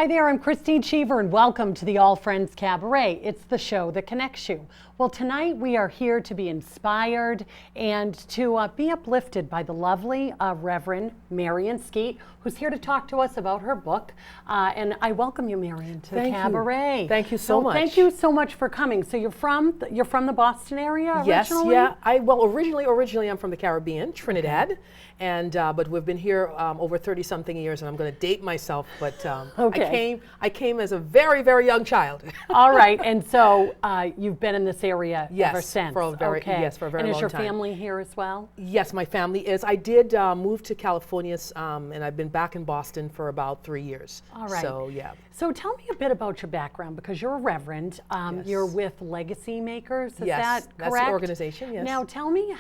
Hi there, I'm Krystyne Cheever, and welcome to the All Friends Cabaret. It's the show that connects you. Well, tonight we are here to be inspired and to be uplifted by the lovely Reverend Marion Skeete, who's here to talk to us about her book. And I welcome you, Marion, to the Cabaret. Thank you so much. Thank you so much for coming. So you're from the Boston area originally? Yes, yeah. Originally I'm from the Caribbean, Trinidad, and but we've been here over 30-something years, and I'm going to date myself, but I came as a very, very young child. All right, and so you've been in this area ever since? For a very long time. And is your family here as well? Yes, my family is. I did move to California, and I've been back in Boston for about 3 years. All right. So, yeah. So tell me a bit about your background, because you're a reverend. Yes. You're with Legacy Makers, is yes, that correct? That's the organization, yes. Now tell me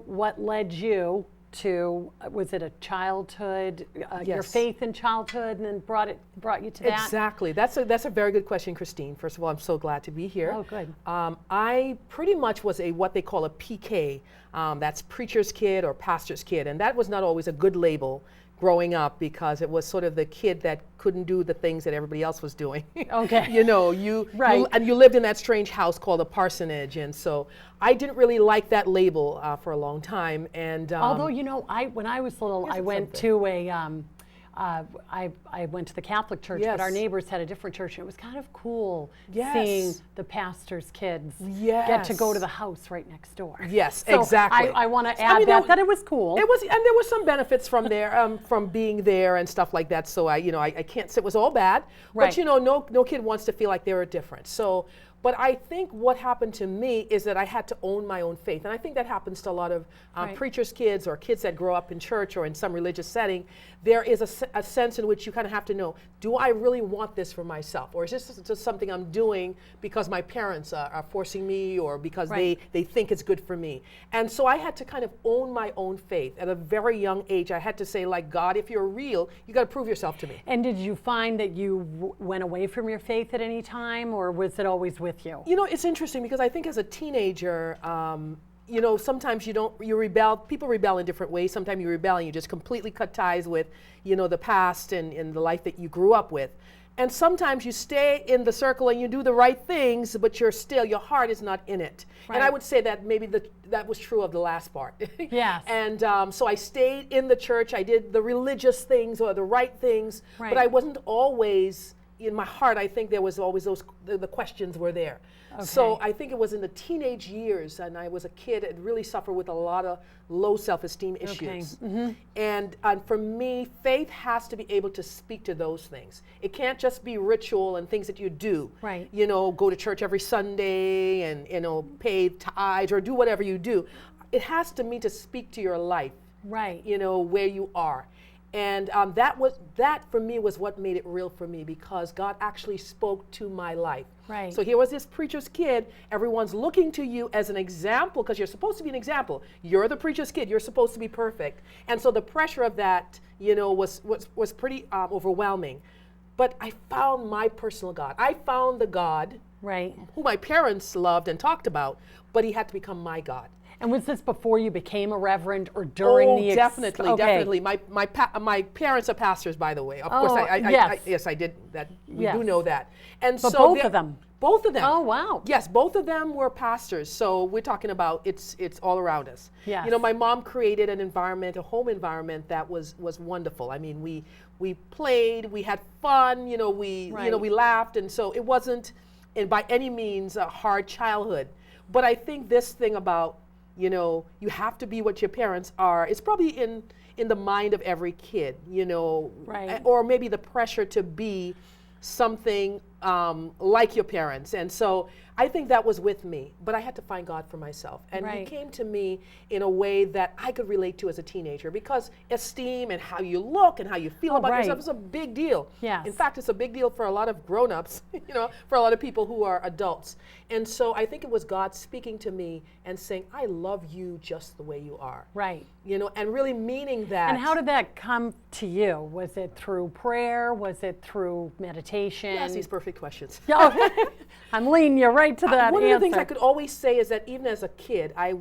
what led you to, was it a childhood, your faith in childhood, and then brought you to that? Exactly. That's a very good question, Krystyne. First of all, I'm so glad to be here. Oh, good. I pretty much was what they call a PK. That's preacher's kid or pastor's kid, and that was not always a good label growing up, because it was sort of the kid that couldn't do the things that everybody else was doing. Okay. And you lived in that strange house called a parsonage, and so I didn't really like that label for a long time. And although when I was little, I went to I went to the Catholic church, but our neighbors had a different church, and it was kind of cool seeing the pastor's kids get to go to the house right next door. Yes, so exactly. I want to add that it was cool. It was, and there were some benefits from there, from being there and stuff like that. So I can't say it was all bad, but no kid wants to feel like they were different. So. But I think what happened to me is that I had to own my own faith. And I think that happens to a lot of preachers' kids or kids that grow up in church or in some religious setting. There is a sense in which you kind of have to know, do I really want this for myself? Or is this just something I'm doing because my parents are forcing me, or because they think it's good for me? And so I had to kind of own my own faith. At a very young age, I had to say, like, God, if you're real, you got to prove yourself to me. And did you find that you went away from your faith at any time, or was it always with you? It's interesting, because I think as a teenager, sometimes you rebel. People rebel in different ways. Sometimes you rebel and you just completely cut ties with, the past and the life that you grew up with. And sometimes you stay in the circle and you do the right things, but your heart is not in it. Right. And I would say that maybe that was true of the last part. Yes. And so I stayed in the church. I did the religious things or the right things, but I wasn't always. In my heart, I think there was always the questions were there. Okay. So I think it was in the teenage years, and I was a kid that really suffered with a lot of low self-esteem issues. Okay. Mm-hmm. And for me, faith has to be able to speak to those things. It can't just be ritual and things that you do. Right. Go to church every Sunday and pay tithes or do whatever you do. It has to speak to your life. Right. Where you are. And that for me was what made it real for me, because God actually spoke to my life. Right. So here was this preacher's kid. Everyone's looking to you as an example, because you're supposed to be an example. You're the preacher's kid. You're supposed to be perfect. And so the pressure of that, was pretty overwhelming. But I found my personal God. I found the God who my parents loved and talked about, but he had to become my God. And was this before you became a reverend, or during the definitely. My parents are pastors, by the way. Of course, I did that. We do know that. And but so both of them. Both of them. Oh, wow. Yes, both of them were pastors. So we're talking about it's all around us. Yes. My mom created a home environment that was wonderful. I mean, we played, we had fun, we laughed, and so it wasn't by any means a hard childhood. But I think this thing about you have to be what your parents are. It's probably in the mind of every kid, or maybe the pressure to be something like your parents. And so I think that was with me, but I had to find God for myself. And he came to me in a way that I could relate to as a teenager, because esteem and how you look and how you feel about yourself is a big deal. Yes. In fact, it's a big deal for a lot of grown-ups, for a lot of people who are adults. And so I think it was God speaking to me and saying, I love you just the way you are. Right. And really meaning that. And how did that come to you? Was it through prayer? Was it through meditation? Yes, these perfect questions. I'm leading you right right to that One answer. of the things I could always say is that even as a kid, I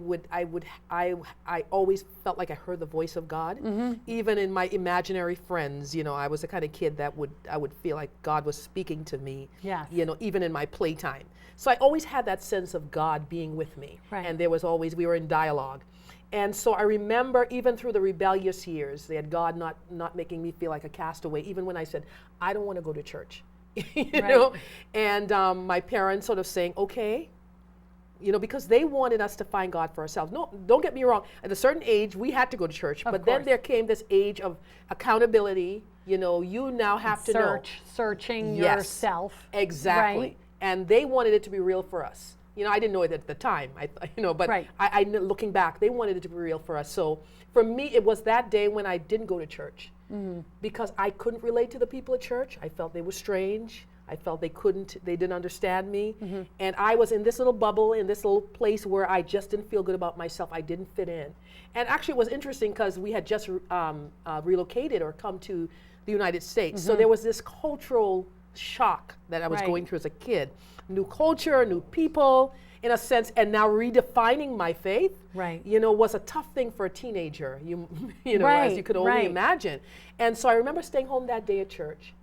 always felt like I heard the voice of God. Even in my imaginary friends, I was the kind of kid that I would feel like God was speaking to me. Yes. Even in my playtime. So I always had that sense of God being with me, and there was always, we were in dialogue. And so I remember even through the rebellious years, they had God not making me feel like a castaway, even when I said, I don't want to go to church, you know? And my parents sort of saying, okay, because they wanted us to find God for ourselves. No, don't get me wrong. At a certain age, we had to go to church, but then there came this age of accountability. You now have to know. Searching yourself. Exactly. Right? And they wanted it to be real for us. I didn't know it at the time, but I looking back, they wanted it to be real for us. So for me, it was that day when I didn't go to church because I couldn't relate to the people at church. I felt they were strange. I felt they didn't understand me. And I was in this little bubble, in this little place where I just didn't feel good about myself. I didn't fit in. And actually it was interesting because we had just relocated or come to the United States. So there was this cultural shock that I was going through as a kid. New culture, new people, in a sense, and now redefining my faith, was a tough thing for a teenager, as you could only imagine. And so I remember staying home that day at church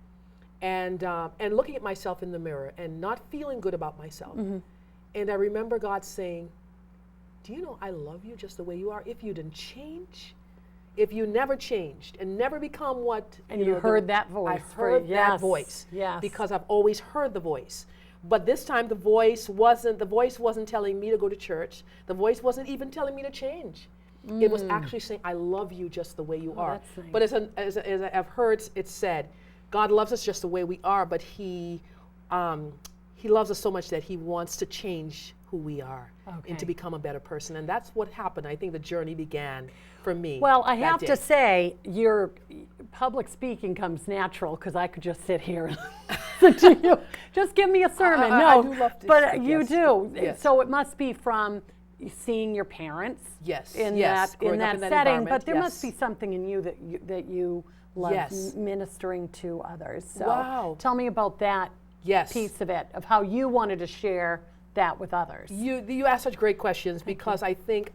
and looking at myself in the mirror and not feeling good about myself. And I remember God saying, do you know I love you just the way you are? If you didn't change, if you never changed and never become what... And you heard that voice. I heard that voice. Because I've always heard the voice. But this time the voice wasn't telling me to go to church. The voice wasn't even telling me to change. It was actually saying, I love you just the way you are. That's nice. But as I've heard it said, God loves us just the way we are, but He loves us so much that He wants to change who we are and to become a better person. And that's what happened. I think the journey began for me. Well, I have to say, your public speaking comes natural because I could just sit here and listen to you. Just give me a sermon. No, I do love to but speak, you do. Yes. So it must be from seeing your parents in that setting. But there must be something in you that you love ministering to others. So tell me about that piece of it, of how you wanted to share that with others. You ask such great questions because I think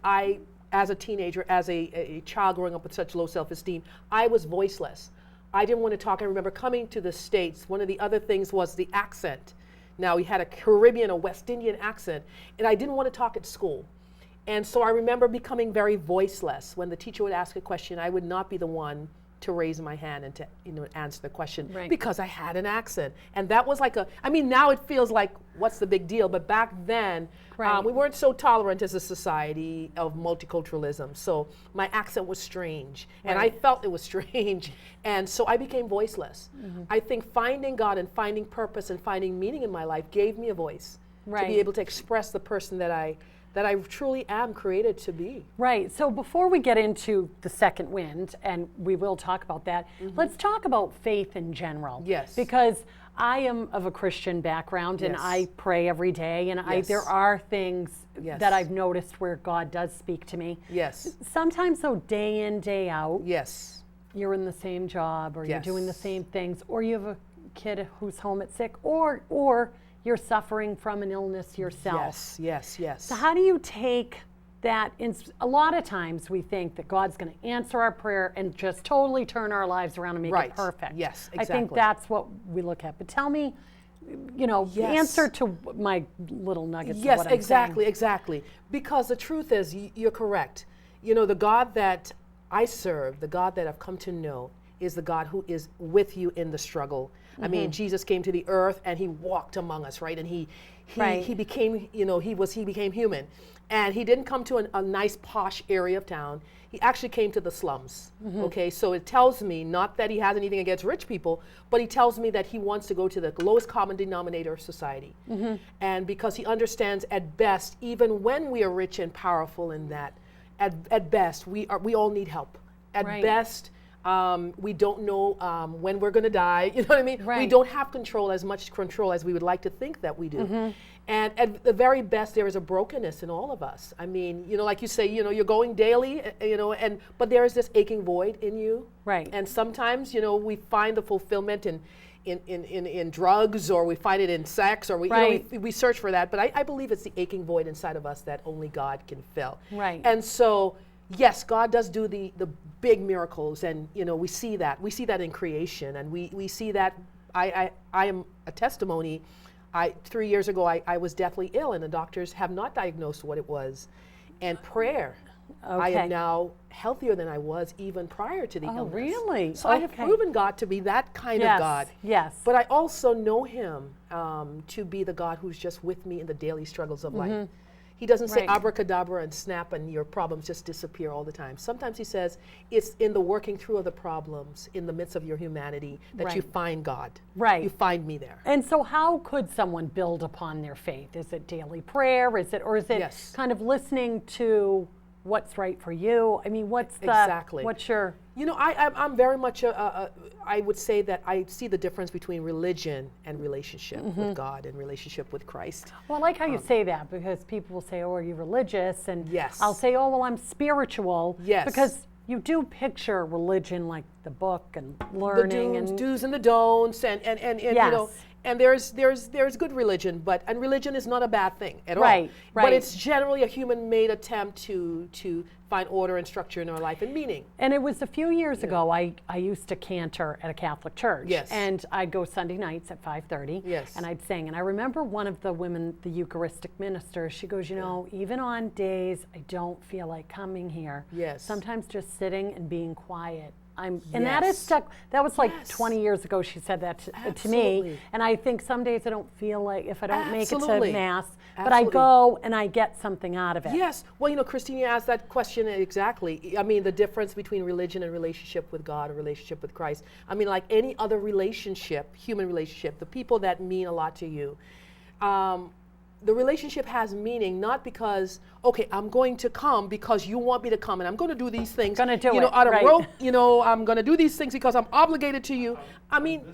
as a teenager, as a child growing up with such low self-esteem, I was voiceless. I didn't want to talk. I remember coming to the States, one of the other things was the accent. Now, we had a Caribbean, a West Indian accent, and I didn't want to talk at school. And so I remember becoming very voiceless. When the teacher would ask a question, I would not be the one to raise my hand and to answer the question because I had an accent. And that was now it feels like, what's the big deal? But back then, we weren't so tolerant as a society of multiculturalism. So my accent was strange and I felt it was strange. And so I became voiceless. I think finding God and finding purpose and finding meaning in my life gave me a voice to be able to express the person that I truly am created to be. Right. So before we get into the second wind, and we will talk about that, let's talk about faith in general. Yes. Because I am of a Christian background and I pray every day, and there are things that I've noticed where God does speak to me. Yes. Sometimes though, day in, day out, yes, you're in the same job, or you're doing the same things, or you have a kid who's home at sick, or you're suffering from an illness yourself. Yes. So how do you take that? A lot of times we think that God's going to answer our prayer and just totally turn our lives around and make it perfect. Yes, exactly. I think that's what we look at. But tell me, the answer to my little nuggets of what I'm saying. Exactly. Because the truth is, you're correct. The God that I serve, the God that I've come to know, is the God who is with you in the struggle. I mean, Jesus came to the earth and He walked among us, right? And he became, he became human. And He didn't come to a nice posh area of town. He actually came to the slums. Okay, so it tells me not that He has anything against rich people, but He tells me that He wants to go to the lowest common denominator of society. And because He understands at best, even when we are rich and powerful in that, at best, we all need help. At best, we don't know when we're going to die. You know what I mean? We don't have as much control as we would like to think that we do. And at the very best, there is a brokenness in all of us. I mean, like you say, you're going daily, but there is this aching void in you. Right. And sometimes, we find the fulfillment in drugs, or we find it in sex, or we search for that. But I believe it's the aching void inside of us that only God can fill. Right. And so, yes, God does do the big miracles, and we see that. We see that in creation, and we see that. I am a testimony. 3 years ago, I was deathly ill, and the doctors have not diagnosed what it was. And prayer. I am now healthier than I was even prior to the illness. Oh, really? So I have proven God to be that kind of God. Yes. But I also know Him to be the God who's just with me in the daily struggles of life. He doesn't say abracadabra and snap and your problems just disappear all the time. Sometimes He says it's in the working through of the problems, in the midst of your humanity, that you find God. Right. You find me there. And so how could someone build upon their faith? Is it daily prayer? Or is it kind of listening to what's right for you? I mean, what's your... I'm very much I would say that I see the difference between religion and relationship with God and relationship with Christ. Well, I like how you say that, because people will say, oh, are you religious? And yes. I'll say, oh, well, I'm spiritual. Yes. Because you do picture religion like the book and learning. The do's and the don'ts and yes. And there's good religion, and religion is not a bad thing at all. Right. But it's generally a human-made attempt to find order and structure in our life and meaning. And it was a few years ago, I used to cantor at a Catholic church. Yes. And I'd go Sunday nights at 5:30. Yes. And I'd sing. And I remember one of the women, the Eucharistic minister, she goes, even on days I don't feel like coming here, sometimes just sitting and being quiet. And that is stuck. That was like 20 years ago she said that to me. And I think some days I don't feel like, if I don't make it to Mass, but I go and I get something out of it. Yes. Well, Krystyne, you asked that question exactly. I mean, the difference between religion and relationship with God or relationship with Christ. I mean, like any other relationship, human relationship, the people that mean a lot to you, the relationship has meaning not because, okay, I'm going to come because you want me to come, and I'm going to do these things. Going to do it out of rope. I'm going to do these things because I'm obligated to you. I mean,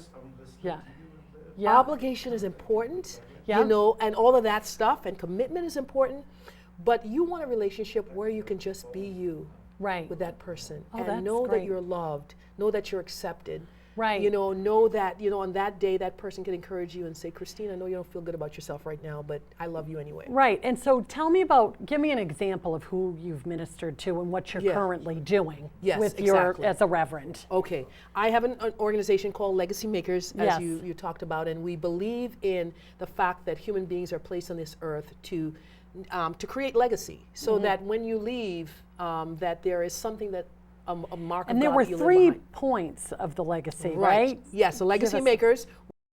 obligation is important, and all of that stuff, and commitment is important. But you want a relationship where you can just be you, with that person, and know that you're loved, know that you're accepted. Right. Know that, on that day that person can encourage you and say, Krystyne, I know you don't feel good about yourself right now, but I love you anyway. Right. And so give me an example of who you've ministered to and what you're currently doing as a reverend. Okay. I have an organization called Legacy Makers, as you talked about, and we believe in the fact that human beings are placed on this earth to create legacy, so that when you leave, that there is something that a mark of God. And there were 3 points of the legacy, right? Yes, so Legacy Makers,